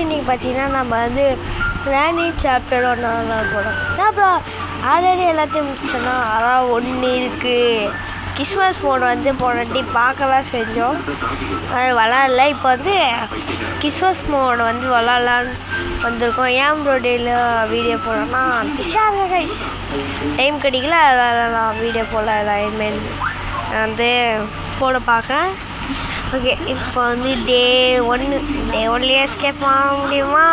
இன்னைக்கு பார்த்தீங்கன்னா நம்ம வந்து கிராணி சாப்டர் 1 போகிறோம். அப்புறம் ஆல்ரெடி எல்லாத்தையும் முடிச்சோன்னா அதான் ஒன்று இருக்குது. கிறிஸ்மஸ் மோடு வந்து போனட்டி பார்க்கலாம் செஞ்சோம், அது விளாட்ல. இப்போ வந்து கிறிஸ்மஸ் மோடு வந்து விளாட்லான்னு வந்திருக்கோம். ஏன் ப்ரோ டேயில் வீடியோ போடணும்னா பிஸியாக கைஸ் டைம் கிடைக்கல, அதனால் நான் வீடியோ போடல. அதான் வந்து போட பார்க்குறேன். ஓகே, இப்போ வந்து டே 1 எஸ்கேப் ஆக முடியுமா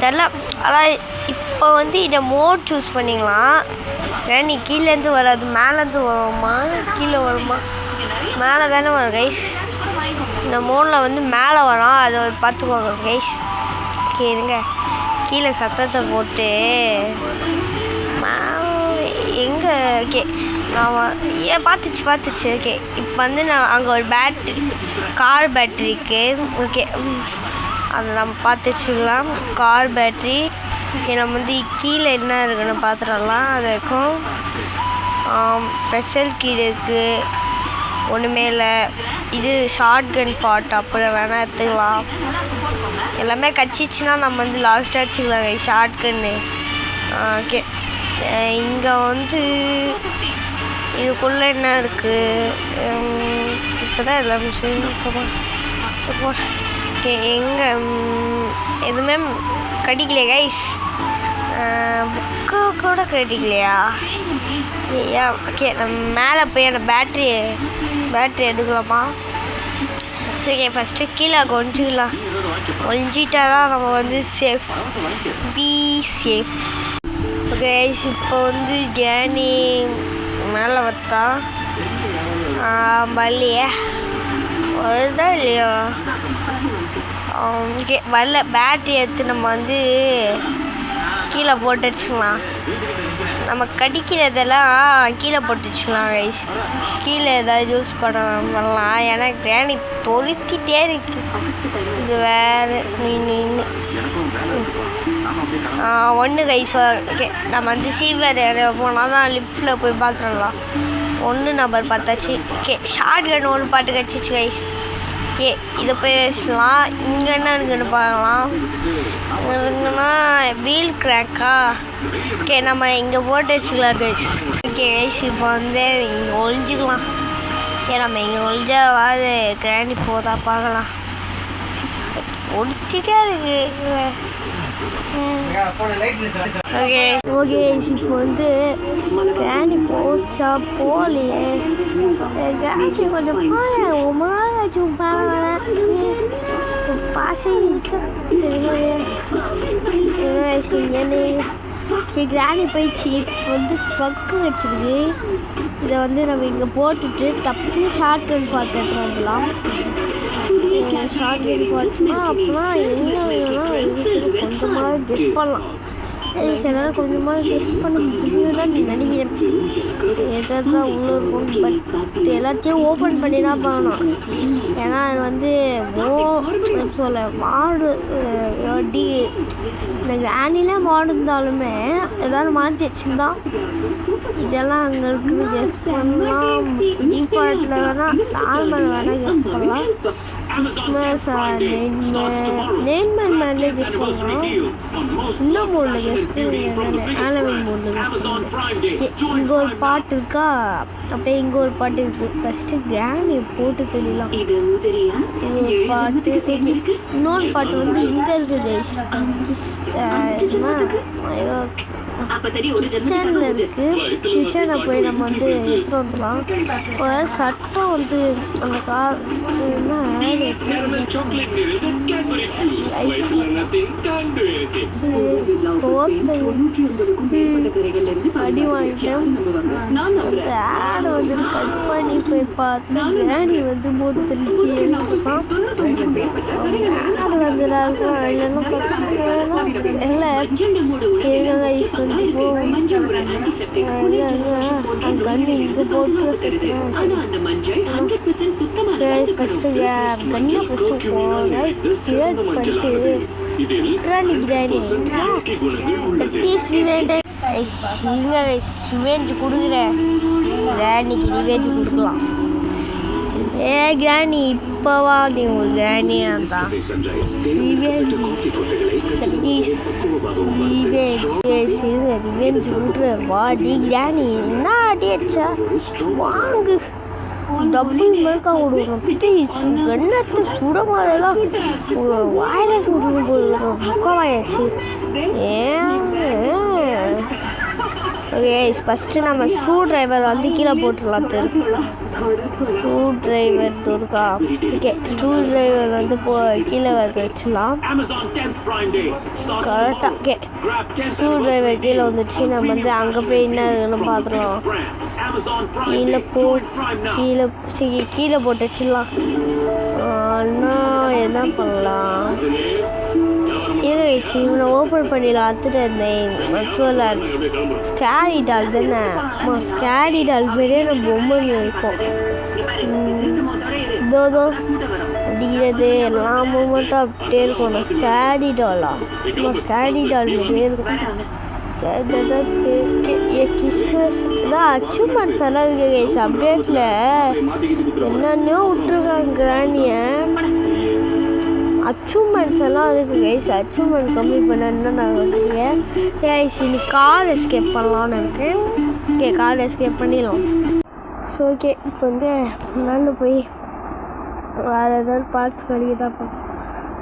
தெரில. அதான் இப்போ வந்து இதை மோட் சூஸ் பண்ணிக்கலாம். ஏன்னா நீ கீழேருந்து வராது, மேலேருந்து வருமா கீழே வருமா? மேலே தானே வரும் கைஸ். இந்த மோடில் வந்து மேலே வரும், அதை பார்த்துக்கோங்க கைஸ். ஓகே இருங்க, கீழே சத்தத்தை போட்டு எங்கே. ஓகே நான் பார்த்துச்சு. ஓகே இப்போ வந்து நான் அங்கே ஒரு கார் பேட்ரி இருக்குது. ஓகே அதை நம்ம பார்த்துச்சுக்கலாம். Car battery. ஓகே நம்ம வந்து கீழே என்ன இருக்குன்னு பார்த்துடலாம். அது இருக்கும் ஸ்பெஷல் கீடு இருக்குது, ஒன்றுமே இல்லை. இது ஷார்ட் கன் பாட், அப்புறம் வேணால் எடுத்துக்கலாம். எல்லாமே கச்சிச்சுன்னா நம்ம வந்து லாஸ்ட்டாக வச்சுக்கலாம் ஷார்ட் கன்னு. ஓகே இங்கே வந்து இதுக்குள்ளே என்ன இருக்குது? இப்போ தான் எல்லாமே ஓகே எங்கே எதுவுமே கிடைக்கலையா கைஸ்? புக்கு கூட கிடைக்கலையா? ஏன்? ஓகே நம்ம மேலே போய் அந்த பேட்ரி எடுக்கலாமா? சரி ஓகே ஃபஸ்ட்டு கீழே ஒழிஞ்சிட்டா தான் நம்ம வந்து சேஃப். Be safe. ஓகே இப்போ வந்து கேனி மேலே வத்தா வரலையே, வருதா இல்லையா? ஓகே வரல. பேட்ரி எடுத்து நம்ம வந்து கீழே போட்டு வச்சுக்கலாம். நம்ம கடிக்கிறதெல்லாம் கீழே போட்டு வச்சுக்கலாம் கைஸ். கீழே ஏதாவது யூஸ் பண்ணலாம். ஏன்னா கிராணி தொழுத்திட்டே இருக்கு. இது வேறு ஒன்று கைஸ். ஓகே நம்ம வந்து சீவர் போனால் தான் லிஃப்டில் போய் பார்த்துடலாம். 1 நம்பர் பார்த்தாச்சு. ஓகே ஷார்ட் கன் ஒரு பாட்டு கிடச்சிச்சு கைஸ். ஓகே இதை போய் வச்சுலாம். இங்கே என்ன இருக்குன்னு பார்க்கலாம். இருக்குன்னா வீல் கிராக்கா. ஓகே நம்ம இங்கே போட்டு வச்சுக்கலாம் கைஸ். ஓகே கைஸ் இப்போ வந்து இங்கே ஒழிஞ்சிக்கலாம். ஓகே நம்ம இங்கே ஒழிஞ்சாவது கிராண்டி போதா பார்க்கலாம். ஒழிச்சிட்டே இருக்கு. ஓகே இப்போ வந்து கிராண்டி போச்சா போகலையே? கிராண்டி கொஞ்சம் உமாச்சும் கிராணி போயிடுச்சு. இப்போ வந்து பக்கு வச்சிருக்கு. இதை வந்து நம்ம இங்கே போட்டுட்டு டப்புன்னு ஷார்ட் கன் பாட்டு எடுத்துகிட்டு வந்துடலாம். ஷார்ட் கன் பாட்டுனா அப்புறம் என்ன கொஞ்சமாக கெஸ்ட் பண்ணலாம். என்னால் கொஞ்சமாக கெஸ்ட் பண்ண முடியும்னு நினைக்கிறேன். எதாவது தான் உள்ள இருக்கும். பட் எல்லாத்தையும் ஓப்பன் பண்ணி தான் பார்க்கணும். ஏன்னா அது வந்து மாடு இந்த கிராண்டிலே மாடு இருந்தாலுமே எதாவது மாற்றி வச்சுருந்தா இதெல்லாம் அங்கே இருக்குது. கெஸ்ட் பண்ணலாம். டிஃபால்ட்டில் வேணால் நார்மல் வேணால் கெஸ்ட் பண்ணலாம். கிறிஸ்மஸ் நெய்ன்மேன் மேலே கெஸ்ட் பண்ணலாம். இந்த மோடில் கெஸ்ட் பண்ணுங்க. ஹாலோவீன் மோடில் கெஸ்ட் பண்ணுங்க. இங்கே ஒரு பாட்டு இருக்கா, அப்படியே இங்கே ஒரு பாட்டு இருக்குது. ஃபஸ்ட்டு கிராண்டி போட்டு தெரியலாம். இது ஒரு பாட்டு. இன்னொரு பாட்டு வந்து இங்கே இருக்குது. கிச்சனில் இருக்குது. கிச்சனை போய் நம்ம வந்து எடுத்துகிட்டு வந்துடலாம். இப்போ சட்டம் வந்து அந்த கார் அடி வாங்கிட்டேன். ஆடை வந்து கட் பண்ணி போய் பார்த்து கிராணி வந்து போட்டு தெளிச்சு எடுத்துக்கலாம். ஆடு வந்து இல்லைன்னா இல்லை கைஸ் வந்து கண்ணு இங்கே போட்டு ஃபஸ்ட்டு கண்ணை ஃபஸ்ட்டு போங்க பண்ணிட்டு கிராணி கட்டி சிமெண்ட் கொடுக்குறேன். கிராணிக்கு ரிவேஜ் கொடுக்கலாம். கிராணி இப்போவா நீ ஒரு கிராணியாக இருந்தா ரிவெஞ்ச் விட்ற வாடி கிராணி என்ன அடி அடிச்சா வாங்கு டபுள் மேற்கா விடுவோம் எண்ணத்தை சுட மாதிரிலாம் வாயில சுடுறது போது முக்கமாயாச்சு ஓகே ஃபஸ்ட்டு நம்ம ஸ்க்ரூ ட்ரைவர் வந்து கீழே போட்டுடலாம் ஸ்க்ரூ ட்ரைவர் இருக்கா ஓகே ஸ்க்ரூ ட்ரைவர் வந்து கீழே வந்து வச்சிடலாம் கரெக்டாக ஓகே ஸ்க்ரூ ட்ரைவர் கீழே வந்துச்சு நம்ம வந்து அங்கே போய் என்ன இருக்குன்னு பார்த்துருவோம் கீழே போட்டு வச்சிடலாம் ஆனால் என்ன பண்ணலாம் இவனை ஓப்பன் பண்ணிடலாம் பார்த்துட்டு இருந்தேன் ஸ்கேரி டால் தானே ஸ்கேரி டால் மாரியே நம்ம பொம்மை இருக்கும் இதோ அடிக்கிறது எல்லா மூமெண்ட்டும் அப்படியே இருக்கும் ஸ்கேரி டாலா ஸ்கேரி டால் மாதிரியே இருக்கும் கிறிஸ்மஸ் தான் அச்சீவ்மெண்ட்ஸ் எல்லாம் இருக்குது கைஸ் அப்டேட்டில் என்னென்னோ விட்டுருக்காங்க கிராணியை அச்சீவ்மெண்ட்ஸ் எல்லாம் இருக்குது கைஸ் அச்சீவ்மெண்ட் கம்ப்ளீட் பண்ண நான் வச்சுருக்கேன் கைஸ் இன்னைக்கு கார் எஸ்கேப் பண்ணலான்னு இருக்கேன் ஓகே கார் எஸ்கேப் பண்ணிடலாம் ஸோ ஓகே இப்போ வந்து நான் போய் வேறு ஏதாவது பார்ட்ஸ் கழிக்க தான் போகணும்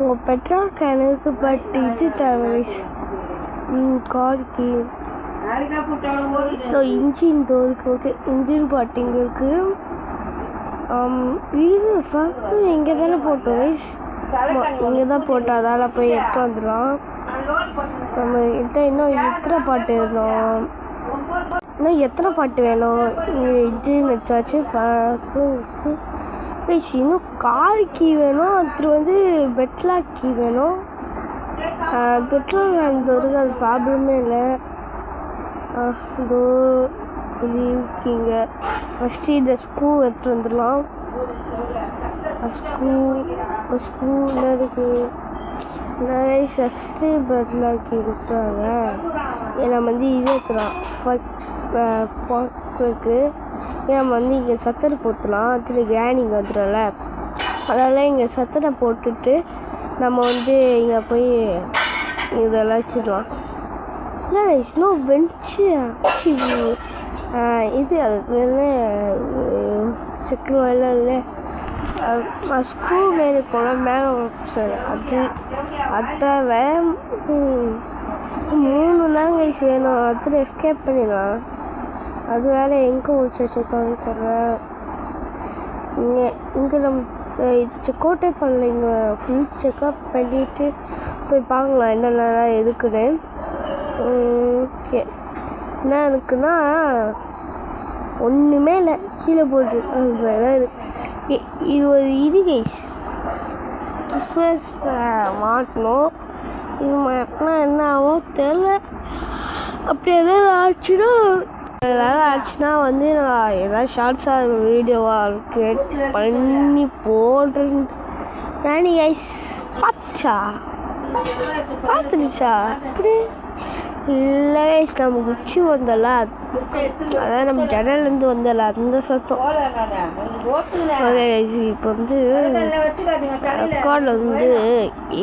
உங்கள் பெட்ரோல் கேனுக்கு பட் இது தேவை கைஸ் காருக்கு இன்ஜின் இருக்குது ஓகே இன்ஜின் பார்ட் இங்கே இருக்குது வீடு ஃபஸ்ட்டு இங்கே தானே போட்டோம் கைஸ் இங்கே தான் போட்டோம் அதால் போய் எடுத்துகிட்டு வந்துடலாம் நம்ம கிட்ட இன்னும் எத்தனை பாட்டு வேணும் இன்னும் எத்தனை பாட்டு வேணும் இங்கே இன்ஜின் வச்சாச்சு இன்னும் கார் கீ வேணும் அடுத்து வந்து பெட்லாக் கீ வேணும் பெட்ரோல் அந்த இருக்குது அது ப்ராப்ளமே இல்லை இதோ இது இருக்கீங்க ஃபஸ்ட்டு இந்த ஸ்க்ரூ எடுத்துகிட்டு வந்துடலாம் ஸ்க்ரூவில் இருக்குது நிறைய சஸ்டே பெட்லாக் கொடுத்துருவாங்க நம்ம வந்து இது எடுத்துலாம் இருக்குது நம்ம வந்து இங்கே சத்தரை போட்டுலாம் அதில் கிராண்டிங் வந்துடும்ல அதெல்லாம் இங்கே சத்தரை போட்டுட்டு நம்ம வந்து இங்கே போய் இதெல்லாம் வச்சிடலாம் இல்லை இன்னும் வெஞ்சு இது அது செக்கு எல்லாம் இல்லை ஸ்க்ரூ மாரி இருக்கும்ல மேலே சார் அதை 3 தான் கைஸ் வேணும் அதில் எஸ்கேப் பண்ணிடலாம் அது வேலை எங்கே முடிச்சு வச்சுருக்காங்க சொல்கிறேன் இங்கே நம்ம செக் அவுட்டே பண்ணல இங்கே ஃபுல் செக்அப் பண்ணிவிட்டு போய் பார்க்கலாம் என்னென்னலாம் இருக்குன்னு ஓகே என்ன இருக்குன்னா ஒன்றுமே இல்லை கீழே போட்டு அது வேலை இது ஒரு இது கைஸ் கிறிஸ்மஸ் மாட்டணும் இது மாட்டினா என்ன ஆகும் தெரில அப்படி ஏதாவது ஆச்சுன்னா வந்து நான் ஏதாவது ஷார்ட்ஸாக வீடியோவாக க்ரியேட் பண்ணி போடுறேன் ராணி கைஸ் பார்த்துடுச்சா அப்படி இல்லை கைஸ் நம்ம குச்சி வந்தல அதான் நம்ம ஜன்னல்லேருந்து வந்தல அந்த சத்தம் ஓகே கைஸ் இப்போ வந்து ரெக்கார்டில் வந்து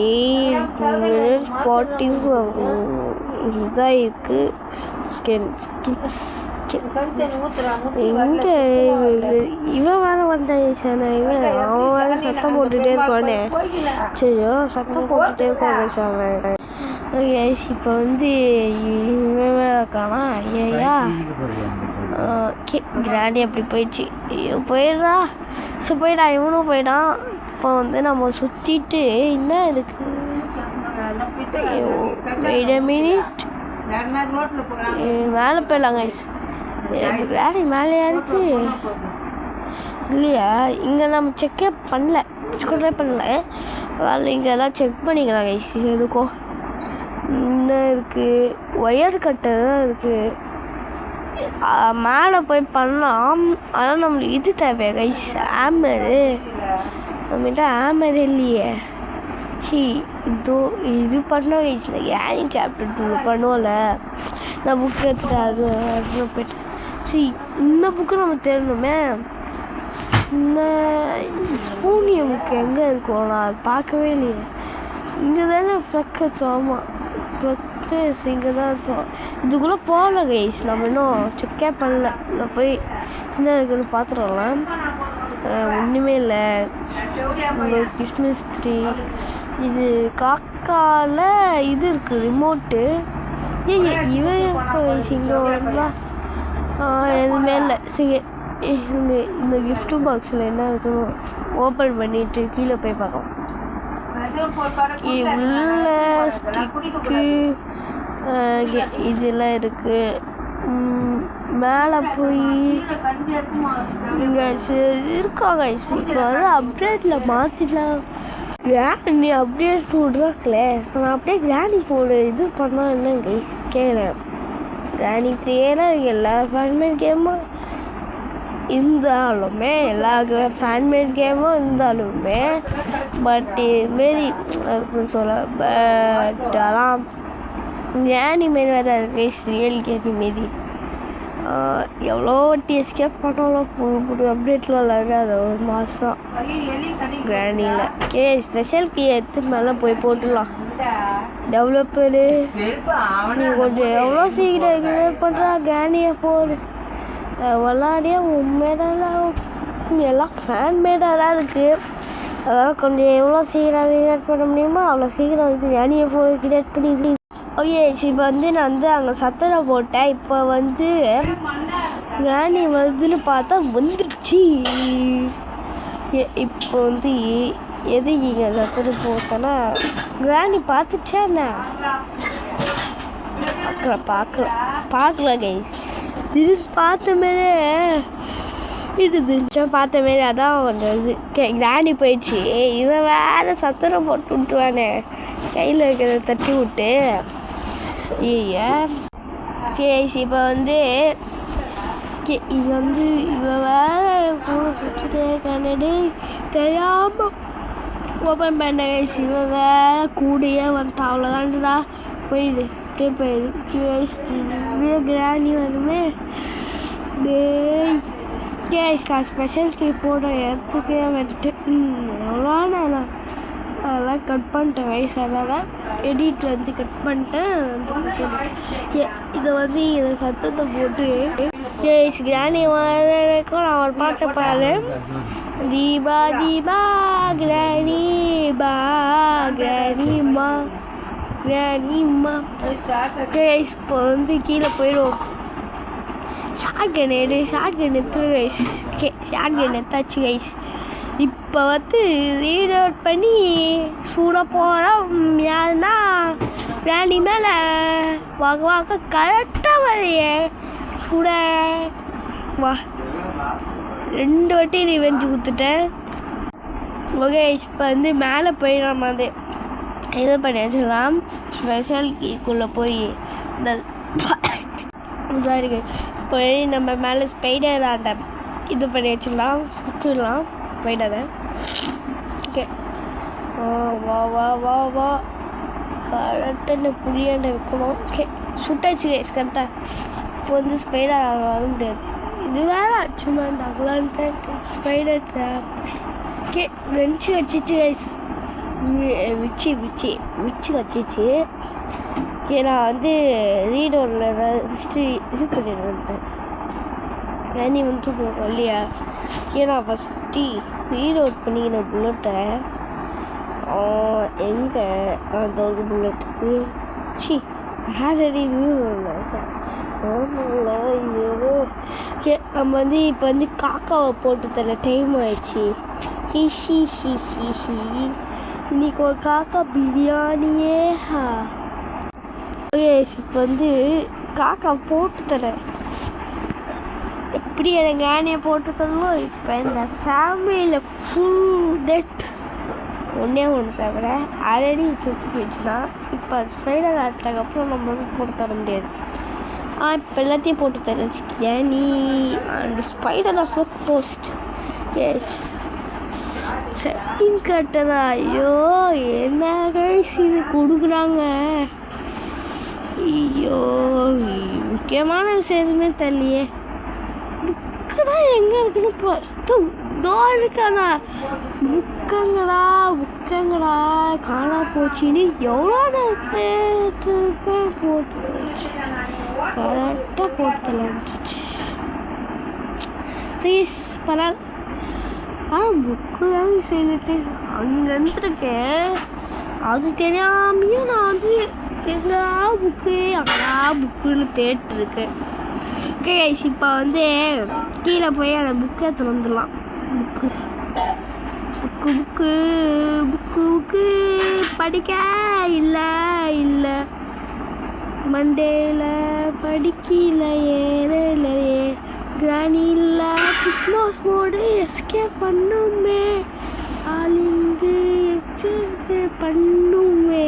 8 minutes 40 இதாக இருக்குது எங்கே இவன் வேறு வந்தான் அவன் வேறு சத்தம் போட்டுகிட்டே இருக்கானே சரியோ சத்தம் போட்டுகிட்டே இருக்காங்க சார் ஓகே இப்போ வந்து இவன் இருக்கானா ஐயா ஓகே கிராண்டி அப்படி போயிடுச்சு ஐயோ போயிடுறா ஸோ போயிடா இவனும் போயிடான் இப்போ வந்து நம்ம சுற்றிட்டு என்ன இருக்குது வெயிட் a minute மேலே போயிடலாம் கைஸ் கிராண்டி மேலே இருக்கு இல்லையா இங்கே நம்ம செக்கே பண்ணல ட்ரை பண்ணல அதனால் இங்கே எல்லாம் செக் பண்ணிக்கலாம் கைஸ் எதுக்கோ என்ன இருக்குது ஒயர் கட்டர் தான் இருக்குது மேலே போய் பண்ணலாம் ஆனால் நம்மளுக்கு இது தேவை கைஸ் ஆமரு நம்மகிட்ட ஆமர் இல்லையே இது பண்ணோம் கைஸ் இந்த ஏனி சாப்டர் 2 பண்ணுவோம்ல நான் புக் எடுத்துட்டு அது போய்ட்டு இந்த புக்கு நம்ம தேடணுமே இந்த ஸ்பூனியமுக்கு எங்கே இருக்கும்? நான் அது பார்க்கவே இல்லையே. இங்கே தானே ஃப்ளக்கஸ். ஆமாம், ஃப்ளக்கஸ் இங்கே தான் இருக்கும். இதுக்குள்ளே போகல கைஸ், நம்ம இன்னும் செக்கே பண்ணல. நான் போய் என்ன இருக்குன்னு பார்த்துடலாம். ஒன்றுமே இல்லை. உங்களுக்கு கிறிஸ்மஸ் ட்ரீ இது காக்கால இது இருக்குது ரிமோட்டு. இவன் இங்கே வரலாம். எதுவுமே இல்லை. சரி, இந்த கிஃப்ட் பாக்ஸில் என்ன இருக்குன்னு ஓப்பன் பண்ணிவிட்டு கீழே போய் பார்க்கலாம். உள்ள ஸ்டிக்கு இதெல்லாம் இருக்குது. மேலே போய் இங்கே இருக்காங்க. இப்போ வந்து அப்டேட்டில் மாற்றிடலாம். நீ அப்டேட் போடுறாங்களே, நான் அப்படியே கிராணி போடு இது பண்ணால் என்னங்க கேட்குறேன். கிராணி 3 எல்லா ஃபேன்மேட் கேமும் இருந்தாலுமே, எல்லா ஃபேன்மேட் கேமும் இருந்தாலுமே, பட் இதுமாரி அப்படின்னு சொல்ல. பட் ஆனால் கிராணி மாரி வேறு இருக்கு. ரியல் கேணி மாரி எவ்வளோ வாட்டி எஸ்கேப் பண்ணாலும் புது அப்டேட்லாம் இல்லை. அது ஒரு மாதம் கிராணியில் ஸ்பெஷல் கீ எடுத்து மேலே போய் போட்டுடலாம். டெவலப்பரு நீ கொஞ்சம் எவ்வளோ சீக்கிரம் கிரியேட் பண்ணுறா கிராணியை போடு. விளாடியே உண்மைதான் எல்லாம் ஃபேன்மேடாக தான் இருக்குது. அதனால் கொஞ்சம் எவ்வளோ சீக்கிரம் கிரியேட் பண்ண முடியுமோ அவ்வளோ சீக்கிரம் வந்து கிராணியை போய் கிரியேட் பண்ணிட்டு. ஓகே, இப்போ வந்து நான் வந்து அங்கே சத்தரை போட்டேன். இப்போ வந்து கிராணி வந்துன்னு பார்த்தா வந்துடுச்சு. இப்போ வந்து எதுக்கு இங்கே சத்தரை போட்டேன்னா கிராணி பார்த்துச்சா என்ன பார்க்கல கைஸ். திடீர்னு பார்த்த மாரி இருந்துச்சா, பார்த்த மாரி அதான் வந்து கிராணி போயிடுச்சு. இவன் வேறு சத்தரை போட்டு விட்டுவானே கையில் இருக்கிறத தட்டி விட்டு. கேஸ் இப்போ வந்து இங்கே வந்து இவன் வேறு கண்ணடி தெரியாமல் ஓப்பன் பண்ண கைஸ். இவன் வேறு கூடையே வந்துட்டான். அவ்வளோதான்டா போயிடு, அப்படியே போயிடு. கேஸ் கிராணி வருமே கேஸ். நான் ஸ்பெஷல் கீ போட இடத்துக்கே வந்துட்டு எவ்வளோ நேரம் அதெல்லாம் கட் பண்ணிட்டேன் கைஸ். அதனால் எடிட்டில் வந்து கட் பண்ணிட்டேன். இதை வந்து இதை சத்தத்தை போட்டு கேஸ் கிராணி வரைக்கும் நான் ஒரு பாட்டை பாடு. தீபா தீபா கிராணி பா கிராணிமா கிராணிமா. கேஸ் இப்போ வந்து கீழே போயிடுவோம். ஷார்ட் கன் எடுத்து கைஸ். ஷார்ட் கன் எடுத்தாச்சு கைஸ். இப்போ வந்து ரீட் அவுட் பண்ணி சூடாக போகிறோம். யாருன்னா கிராணி மேலே வாங்க கரெக்டாக வரையே சூட வா. 2 வாட்டி ரிவெஞ்ச் கொடுத்துட்டேன். ஓகே, இப்போ வந்து மேலே போய் நம்ம வந்து இது பண்ணி வச்சிடலாம். ஸ்பெஷல் கீக்குள்ளே போய் இந்த சாரி போய் நம்ம மேலே ஸ்பைடர் ஆண்ட இது பண்ணி வச்சிடலாம். சுற்றிடலாம் ஸ்பைடரை. ஓகே, வா வா வா வா கரெக்டாக புளியாண்ட வைக்கணும். ஓகே, சுட்டாச்சு கைஸ் கரெக்டாக. இப்போ வந்து ஸ்பைடர் வர முடியாது. இது வேறு சும்மா நகலான்ட்டு ஸ்பைடர் ட்ராப். ஓகே, வெஞ்சு வச்சிச்சு கைஸ். விச்சு வச்சிச்சு. ஓகே, நான் வந்து ரீடோரில் ஃபஸ்ட்டு இது பண்ணிட்டு வந்துட்டேன். ஏனி வந்துட்டு போகும் இல்லையா. ஓகே, நான் ஃபஸ்ட்டு ரீட் அவுட் பண்ணிக்கிற புல்லட்டை எங்கே அந்த ஒரு புல்லட்டுக்கு ஆல்ரெடி ஓகே, நம்ம வந்து இப்போ வந்து காக்காவை போட்டு தர டைம் ஆயிடுச்சு. இன்னைக்கு ஒரு காக்கா பிரியாணியே. ஓகே, இப்போ வந்து காக்கா போட்டு தரேன். எப்படி எனக்கு கிராணியை போட்டு தரணும். இப்போ இந்த ஃபேமிலியில் ஃபுல் டெட் ஒன்றே தவிர ஆல்ரெடி செத்து போயிடுச்சுன்னா இப்போ ஸ்பைடர் ஆட்டதுக்கப்புறம் நம்ம வந்து போட்டு தர முடியாது. இப்போ எல்லாத்தையும் போட்டு தரேன். Granny and spider of the post. Yes, setting கட்டதா. ஐயோ, என்ன கைஸ் இது கொடுக்குறாங்க. ஐயோ, முக்கியமான விஷயம் எதுவுமே தெரியலையே. புக்குனா எங்கே இருக்குன்னு டோர் இருக்காண்ணா புக்கங்கடா காணா போச்சுன்னு எவ்வளோ நேரத்துக்கு போட்டு தொலைச்சு கரெக்டாக போட்டு தொலைஞ்சிச்சு. சரி பரவாயில்ல. ஆனால் புக்கு தான் சொல்லிட்டு அங்கே இருந்துருக்கேன். அது தெரியாமையும் நான் வந்து எங்கா புக்குன்னு தேட்டிருக்கேன். ஓகே கைஸ், இப்போ வந்து கீழே போய் அந்த புக்கை திறந்துடலாம். புக்கு படிக்க இல்லை மண்டேல படிக்கல ஏறலையே கிரானியில் கிறிஸ்மஸ் மோடு எஸ்கேப் பண்ணுமே ஆலிங்கு எக்ஸேப்பு பண்ணுமே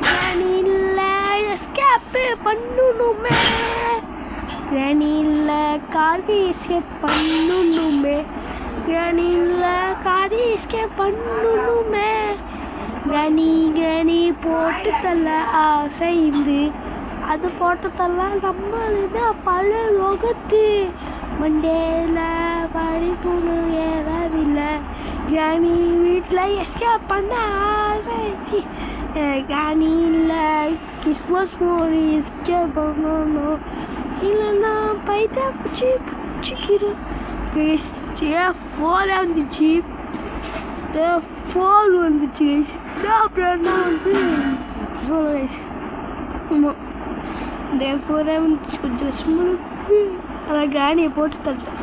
கிரானியில் எஸ்கேப்பு பண்ணணுமே கிரானியில் காரி எஸ்கேப் பண்ணணுமே கிரானியில் காரி எஸ்கேப் பண்ணணுமே கிரானி போட்டு தள்ள ஆசைந்து அது போட்டு தள்ள நம்மளுது பல லோகத்து மண்டேல படிப்புன்னு ஏறவில்லை கிரானி வீட்டில் எஸ்கேப் பண்ண ஆசை கிரானியில் கிறிஸ்மஸ் மோடி எஸ்கேப் பண்ணணும் இல்லைன்னா பைத்தா பிடிச்சிக்கிறேன். ஃபோன் வந்துச்சு அப்படின்னா வந்து ஆமாம் ஃபோரே வந்துச்சு. கொஞ்சம் ஸ்முழுக்கு அதை கிரானியை போட்டு தட்டேன்.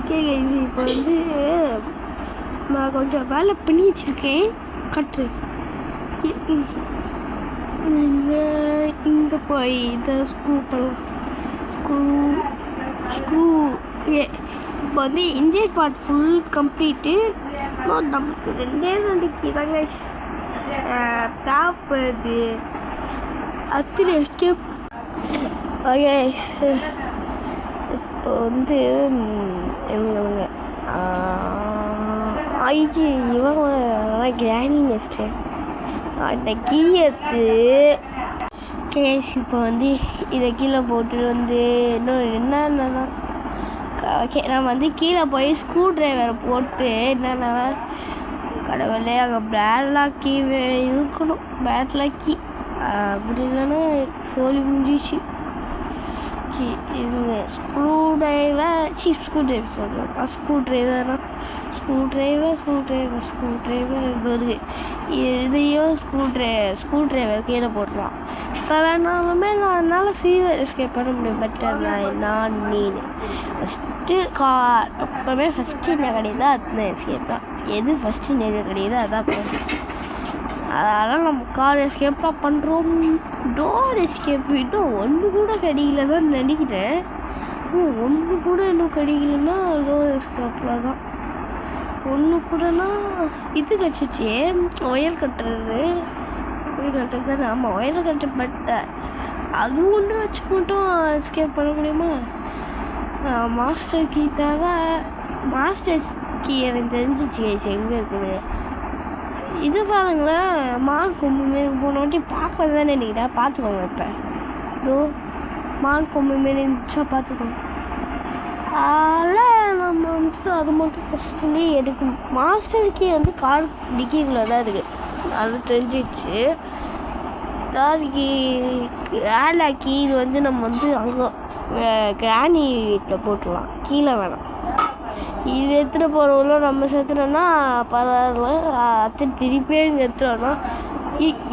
கைஸ், இப்போ வந்து நான் கொஞ்சம் வேலை பண்ணி வச்சுருக்கேன். கட்டு இங்கே போய் இதை ஸ்க்ரூ பண்ணலாம். ஸ்க்ரூ இப்போ வந்து இன்ஜின் பார்ட் ஃபுல் கம்ப்ளீட்டு. நமக்கு ரெண்டு கீழே கைஸ் தாப்பது அத்திரி எஸ்கேப். கைஸ், இப்போ வந்து இவங்க இவங்க கிரானி நெஸ்ட்டு அந்த கீழத்து. கேஸ் இப்போ வந்து இதை கீழே போட்டுட்டு வந்து இன்னும் என்னென்னா ஓகே நான் வந்து கீழே போய் ஸ்க்ரூ ட்ரைவரை போட்டு என்னென்னா கடவுளே அங்கே பேட்லாக்கி இருக்கணும். பேட்லாக்கி அப்படி இல்லைன்னா சோழி முடிஞ்சிச்சு. இவங்க ஸ்க்ரூ ட்ரைவர் சொல்லுவேன். ஸ்க்ரூ ட்ரைவர் வருது. இதையும் ஸ்க்ரூ ட்ரைவர் கீழே போட்டுருவான். இப்போ வேணாலுமே நான் என்னால் சீவர் எஸ்கேப் பண்ண முடியும். பட் நான் ஃபஸ்ட்டு எப்போவுமே ஃபஸ்ட்டு என்ன கிடையாது அதுதான் எஸ்கேப் தான். எது ஃபஸ்ட்டு நெல் கிடையாது அதான் போகும். அதனால் நம்ம கார் எஸ்கேப்பாக பண்ணுறோம். டோர் எஸ்கேப் இன்னும் ஒன்று கூட கிடைக்கல தான் நினைக்கிறேன். ஒன்று கூட இன்னும் கிடைக்கலன்னா டோர் எஸ்கேப்பில் தான். ஒன்று கூடனா இது கிடச்சிச்சு ஒயர் கட்டுறது தானே. ஆமாம் ஒயர் கட்டு. பட் அது ஒன்று வச்சு மட்டும் எஸ்கேப் பண்ண முடியுமா? மாஸ்டர் கீ தேவை. மாஸ்டர் கீ எனக்கு தெரிஞ்சிச்சு எங்கே இருக்குது. இது பாருங்களேன், மான் கொம்பு மாரி போன வாட்டி பார்க்க தானே நினைக்கிறேன். பார்த்துக்கோங்க. இப்போ இதோ மான் கொம்பு மாரி இருந்துச்சா பார்த்துக்கோங்க. அதில் நம்ம வந்து அது மட்டும் ஃபஸ்ட் பண்ணி எடுக்கணும். மாஸ்டர் கீ வந்து கார் டிக்கிக்குள்ளே தான் இருக்குது. அது தெரிஞ்சிச்சு. கீ ஏலாக்கி இது வந்து நம்ம வந்து அங்கே கிரானி வீட்டில் போட்டுடலாம். கீழே வேணாம். இது எடுத்துகிட்டு போகிறவங்கள நம்ம சேர்த்துனோன்னா பரவாயில்ல. திருப்பியே இங்கே எடுத்துட்டோன்னா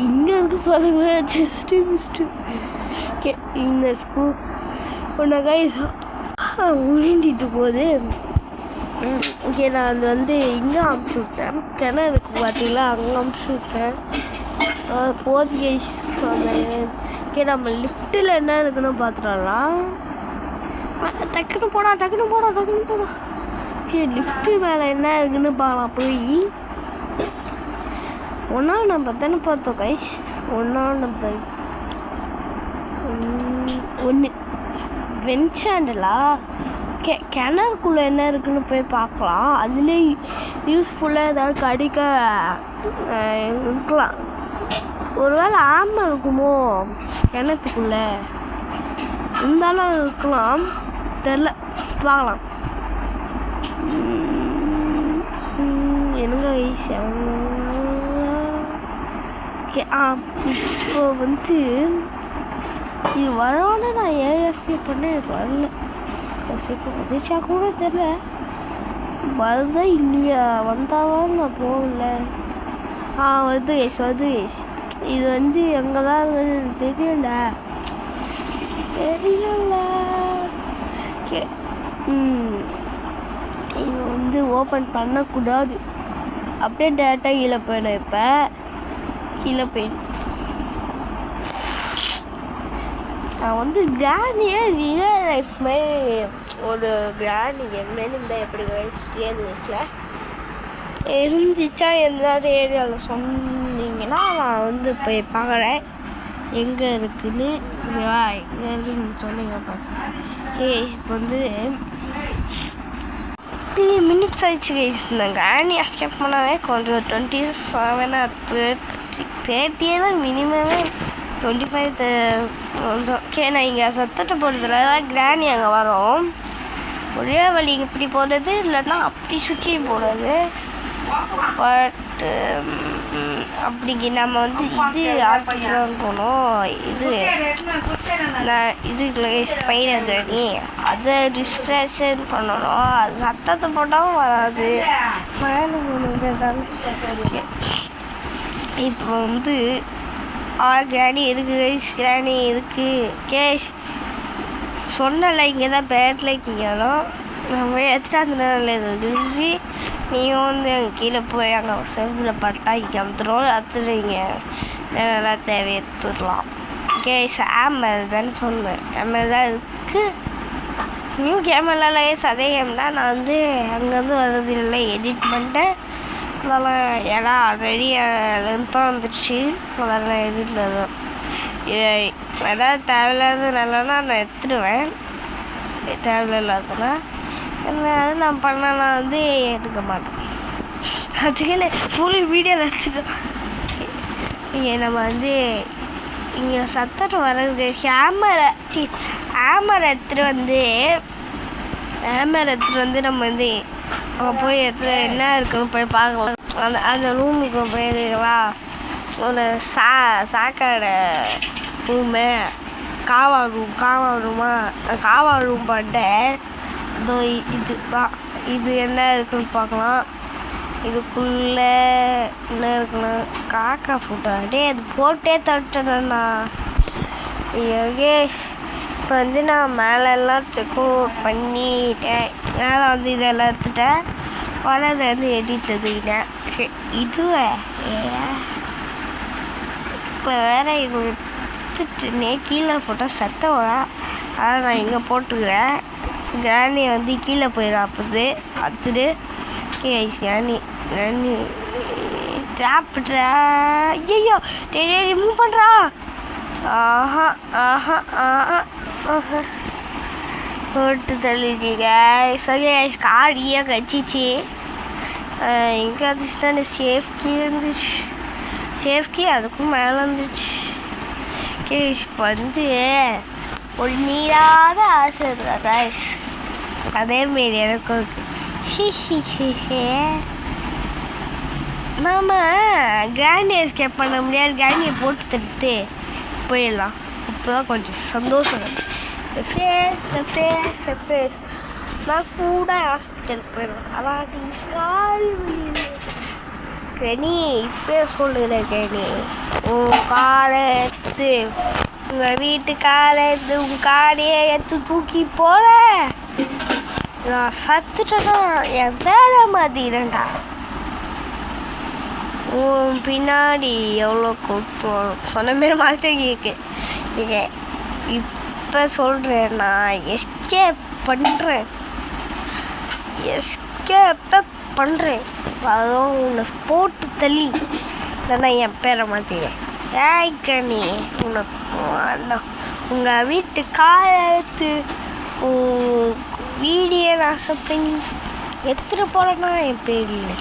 இங்கே இருக்க பாருங்க ஜஸ்ட்டு ஓகே. இந்த ஸ்கூல் ஒன்று கைஸ் உருண்டிட்டு போகுது. ஓகே, நான் அது வந்து இங்கே அமுச்சு விட்டேன். கிணறுக்கு பார்த்தீங்களா அங்கே அமுச்சு விட்டேன். போது கைஸ். ஓகே, நம்ம லிஃப்ட்டில் என்ன இருக்குன்னு பார்த்துடலாம். டக்குன்னு போடா. சரி, லிஃப்ட்டு மேலே என்ன இருக்குன்னு பார்க்கலாம். போய் ஒன்றா நம்ம தானே பார்த்தோம் கைஸ். நம்ம ஒன்று வென்சாண்டலா கிணறுக்குள்ளே என்ன இருக்குன்னு போய் பார்க்கலாம். அதுலேயே யூஸ்ஃபுல்லாக ஏதாவது கிடைக்க இருக்கலாம். ஒருவேளை ஆமை இருக்குமோ கிணத்துக்குள்ளே இருந்தாலும் இருக்கலாம். தெரில, பார்க்கலாம். என்னங்க வயசு இப்போ வந்து இது வரவோட நான் ஏஎஃப்டி பண்ணேன், எனக்கு வரல. சீக்கிரம் வந்துச்சா கூட தெரில, வருதா இல்லையா, வந்தாலும் நான் போகல. வருது வருது. இது வந்து எங்கே தான் தெரியல இது வந்து ஓப்பன் பண்ணக்கூடாது. அப்படியே டேரெக்டாக கீழே போயிடும். இப்போ கீழே போயிடும். நான் வந்து கிராண்டியே ரியல் லைஃப் மாதிரி ஒரு கிராண்டி என்னன்னு இருந்தால் எப்படி வீட்டில் இருந்துச்சா எந்த ஏரியாவில் சொன்னீங்கன்னா நான் வந்து போய் பார்க்குறேன் எங்கே இருக்குதுன்னு. ஓகேவா, எங்கே இருக்குதுன்னு சொன்னீங்க பார்க்குறேன். இப்போ வந்து 30 minutes ஆயிடுச்சு கைஸ். நான் கிராண்டி எஸ்கேப் பண்ணாவே கொஞ்சம் 27 30 மினிமமே 25 ஓகே. நான் இங்கே சத்தத்தை போடுறதுல கிராணி அங்கே வரும். ஒரே வழி இப்படி போடுறது, இல்லைன்னா அப்படி சுற்றி போடுறது. பட் அப்படிக்கு நம்ம வந்து இது ஆர்டிஃபிஷியல் போகணும். இதுக்குள்ள ஸ்பைடர் கிராணி அதை டிஸ்ட்ராக்ஷன் பண்ணணும். அது சத்தத்தை போட்டாலும் வராது. இப்போ வந்து கிராணி இருக்குது கைஸ், கிராணி இருக்குது. கேஷ் சொன்னல இங்கே தான் பேட்டில் இருக்கீங்களும் நம்ம எத்தனை நேரம் இருந்துச்சு. நீயும் வந்து அங்கே கீழே போய் அங்கே செவத்தில் பட்டா இங்கே வந்துடும். அடுத்து இங்கே நல்லா தேவையெடுத்துடலாம். கேஷ் ஆமர் தானே சொன்னேன், ஆமர் தான் இருக்குது. நியூ கேமெல்லாம் கைஸ் அதே கேம் தான். நான் வந்து அங்கேருந்து வர்றது இல்லை, எடிட் பண்ணிட்டேன். அதெல்லாம் ஏன்னா ஆல்ரெடி லென்த்தாக வந்துடுச்சு. அதெல்லாம் எடிட்டில் தான் ஏதாவது தேவையில்லாத நல்லனா நான் எடுத்துடுவேன். தேவையில்லாதனா அதனால நான் பண்ணனா வந்து எடுக்க மாட்டேன். அதுக்குன்னு ஃபுல் வீடியோவில் எடுத்துட்டோம். இங்கே நம்ம வந்து இங்கே சத்தம் வர்றது ஹேமரை எடுத்துகிட்டு வந்து நம்ம வந்து அங்கே போய் என்ன இருக்குன்னு போய் பார்க்கலாம். அந்த ரூமுக்கு போயிடுவா. ஒரு சாக்கடை ரூமு, காவா ரூம் பண்ணிட்டேன். இதோ இது தான். இது என்ன இருக்குன்னு பார்க்கலாம். இதுக்குள்ளே என்ன இருக்குன்னா காக்கா ஃபோட்டோ. அது போட்டே தட்டுறேண்ணா யோகேஷ். இப்போ வந்து நான் மேலெல்லாம் செக் அவுட் பண்ணிட்டேன். மேலே வந்து இதெல்லாம் எடுத்துட்டேன். வளர்ந்து வந்து எடிட்டில் தூக்கிட்டேன். இதுவே இப்போ வேறு இது எடுத்துட்டுனே கீழே போட்டால் சத்தம் வரும். அதை நான் இங்கே போட்டுக்கிறேன். கிராணி வந்து கீழே போயிடாப்புது. அடுத்துட்டு கிராணி ஐயோ ரிமூவ் பண்ணுறா. போட்டு தள்ளிட்டீங்க. சரி காரியாக கச்சிச்சு. எங்கே வந்துச்சுன்னா சேஃப்கி இருந்துச்சு. சேஃப்கி அதுக்கும் மேலே வந்துச்சு. இப்போ வந்து ஒரு நீராத ஆசை இருக்கா கைஸ், அதேமாரி எனக்கும் இருக்கு. நாம் கிராண்டி எஸ்கேப் பண்ண முடியாது. கிராண்டியை போட்டு தட்டுட்டு போயிடலாம். இப்போ தான் கொஞ்சம் சந்தோஷம். ஃப்ரெஷ் நான் கூட ஹாஸ்பிட்டலுக்கு போயிடுவேன். அதான் கால் கனி இப்போ சொல்லுகிறேன். கனி உன் காலை எடுத்து உங்கள் வீட்டு காலை எடுத்து உங்கள் காலையே எடுத்து தூக்கி போல. நான் சத்துட்டேன்னா என் வேலை மாதிரிடா. உன் பின்னாடி எவ்வளோ கூட்டம் சொன்ன மாரி மாஸ்டர் கேக்கு. இப்போ சொல்கிறேன், நான் எஸ்கேப் பண்ணுறேன். அதுவும் உன்னை போட்டு தள்ளி இல்லைன்னா என் பேரை மாற்றிடுவேன். ஏய்க்கணி உங்கள் வீட்டு காலத்து வீடியோ நான் பண்ணி எடுத்துகிட்டு போகலன்னா என் பேர் இல்லை.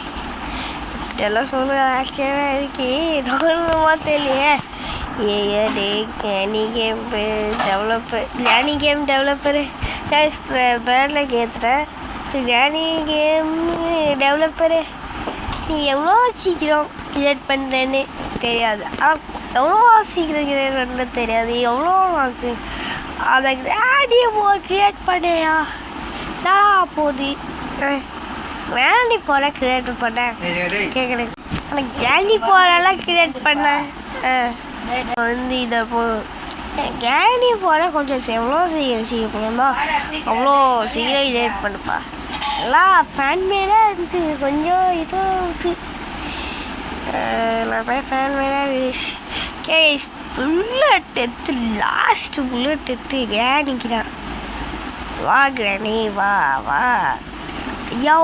இப்படியெல்லாம் சொல்ல ஆச்சரியமா இருக்கு. நானுமா தெரியலையே. கேனி கேம் டெவலப்பரு பேரில் ஏற்றுறேன். கிராணி கேம் டெவலப்பரு நீ எவ்வளோ சீக்கிரம் கிரியேட் பண்ணுறேன்னு தெரியாது. எவ்வளோ சீக்கிரம் கிரியேட் பண்ணுறது தெரியாது. எவ்வளோ மாசு அதை கிராண்டியை கிரியேட் பண்ணேயா நான் போகுது கிராண்டி போல கிரியேட் பண்ணேன் கேட்குறேன். ஆனால் கிராண்டி போலலாம் கிரியேட் பண்ணேன் வந்து இதை கிராண்டி போல கொஞ்சம் எவ்வளோ சீக்கிரம் முடியுமா அவ்வளோ சீக்கிரம் கிரியேட் பண்ணுப்பா. எல்லாம் ஃபேன் மேலே இருந்து கொஞ்சம் இதோ ஃபேன் மேலே கேஸ் புல்லட் எடுத்து லாஸ்ட் புல்லட் எடுத்து கிராணிக்கிறான். வா கிராணி வா வா ஐயா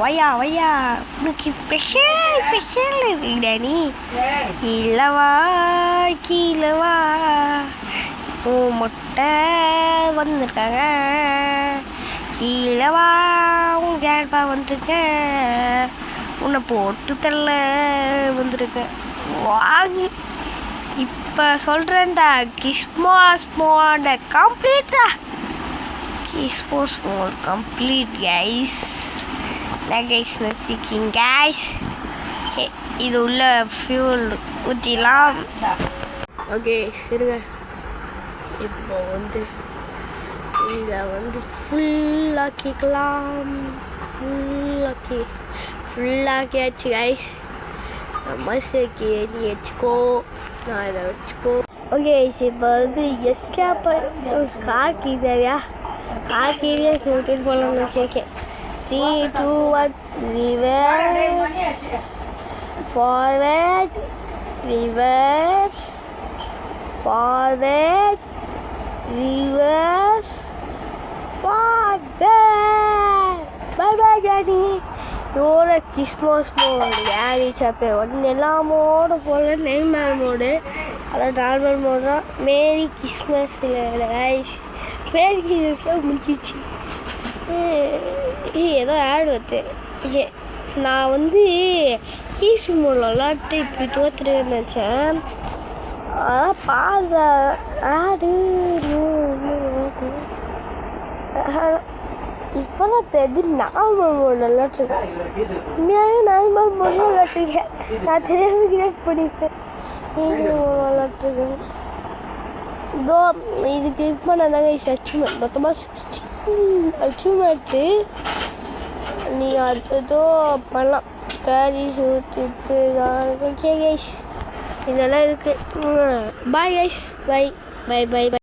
வையா வையா உனக்கு ஸ்பெஷல் இருக்கு கிராணி. கீழவா கீழவா ஓ மொட்டை வந்திருக்காங்க. கீழவா உன் கிராண்ட்பா வந்திருக்கேன். உன்னை போட்டு தள்ள வந்திருக்கேன் வாங்கி இப்போ சொல்கிறேன்டா. கிஸ்மோஸ் மோட கம்ப்ளீட்டா கிஸ்மோஸ் மோட் கம்ப்ளீட் கைஸ். கைஸ் நசிக்கிங் கைஸ் இது உள்ள ஃபியூல் ஊற்றிலாம். ஓகே சரிங்க. இப்போ வந்து இதை வந்து ஃபுல்லாக்கிக்கலாம். ஃபுல்லாக்கியாச்சு கைஸ். மசக்கி நீ வச்சுக்கோ நான் இதை வச்சுக்கோ. ஓகே இப்போ வந்து எஸ்கேப் கார் கீ தேவையா கார் கீழே விட்டுட்டு போகலாம்னு வச்சுருக்கேன். 3 2 1 reverse forward reverse forward reverse forward. Bye bye daddy. இதோட கிஸ்மஸ் மோடு கேரி சாப்டர் 1 எல்லாமோடு போல நெய்மார் மோடு அதான் நார்மல் மோடு தான். மேரி கிறிஸ்மஸ் இல்லை கைஸ் மேரி கிறிஸ்மஸ் முடிச்சிச்சு. ஏதோ ஆட் வருது. நான் வந்து ஈஸ்வி மோடில் விளாட்டு இப்படி தோற்றுருன்னு நினச்சேன். அதான் பாருங்க ஆடு இப்போதான் தெரிஞ்சு நார்மல் மோட் விளாட்ருக்கேன். உண்மையாகவே நார்மல் மோடில் விளாட்ருக்கேன். நான் தெரியாமல் கிரியேட் பண்ணியிருக்கேன். ஈஸி மோட் விளாட்ருக்கேன். இதோ இது கிளிக் பண்ணதாங்க அச்சீவ்மெண்ட் மொத்தமாக 16 அச்சீவ்மெண்ட்டு. நீங்கள் அது ஏதோ பண்ணலாம். கேரி சூட்டு ஓகே கைஸ் இதெல்லாம் இருக்குது. Bye guys bye bye bye by.